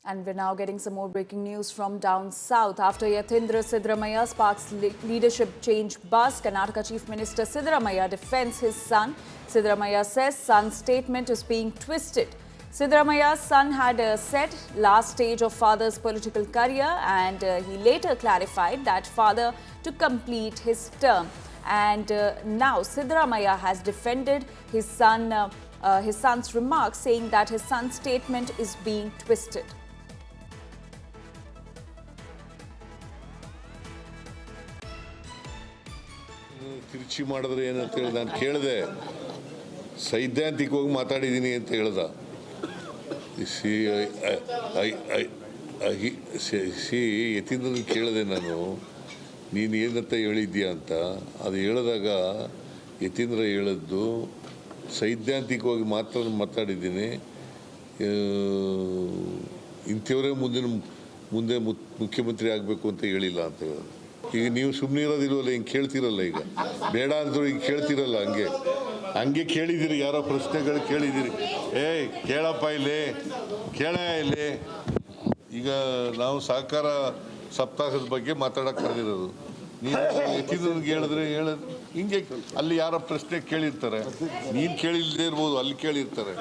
And we're now getting some more breaking news from down south. After Yatindra Siddaramaiah sparks leadership change buzz, Karnataka Chief Minister Siddaramaiah defends his son. Siddaramaiah says son's statement is being twisted. Siddaramaiah's son had said last stage of father's political career, and he later clarified that father to complete his term. And now Siddaramaiah has defended his son's remarks, saying that his son's statement is being twisted. ತಿರುಚಿ ಮಾಡಿದ್ರೆ ಏನಂತ ಹೇಳಿ ನಾನು ಕೇಳಿದೆ, ಸೈದ್ಧಾಂತಿಕವಾಗಿ ಮಾತಾಡಿದ್ದೀನಿ ಅಂತ ಹೇಳ್ದ. ಯತೀಂದ್ರನ ಕೇಳಿದೆ ನಾನು, ನೀನು ಏನಂತ ಹೇಳಿದ್ಯಾ ಅಂತ. ಅದು ಹೇಳಿದಾಗ ಯತೀಂದ್ರ ಹೇಳಿದ್ದು ಸೈದ್ಧಾಂತಿಕವಾಗಿ ಮಾತ್ರ ಮಾತಾಡಿದ್ದೀನಿ, ಇಂಥವರೇ ಮುಂದೆ ಮುಖ್ಯಮಂತ್ರಿ ಆಗಬೇಕು ಅಂತ ಹೇಳಿಲ್ಲ ಅಂತ ಹೇಳಿದ್ರು. ಈಗ ನೀವು ಸುಮ್ಮನೆ ಇರೋದಿಲ್ವಲ್ಲ, ಹಿಂಗೆ ಕೇಳ್ತಿರಲ್ಲ, ಈಗ ಬೇಡ ಅಂದರು ಹಿಂಗೆ ಕೇಳ್ತಿರಲ್ಲ, ಹಂಗೆ ಕೇಳಿದ್ದೀರಿ, ಯಾರೋ ಪ್ರಶ್ನೆಗಳು ಕೇಳಿದ್ದೀರಿ. ಕೇಳಪ್ಪ ಇಲ್ಲಿ ಈಗ ನಾವು ಸಹಕಾರ ಸಪ್ತಾಹದ ಬಗ್ಗೆ ಮಾತಾಡಕ್ಕೆ ಕರೆದಿರೋದು. ನೀವು ಯತೀಂದ್ರನಿಗೆ ಹೇಳಿದ್ರೆ ಹಿಂಗೆ ಅಲ್ಲಿ ಯಾರೋ ಪ್ರಶ್ನೆ ಕೇಳಿರ್ತಾರೆ, ನೀನು ಕೇಳಿಲ್ಲದೆ ಇರ್ಬೋದು, ಅಲ್ಲಿ ಕೇಳಿರ್ತಾರೆ.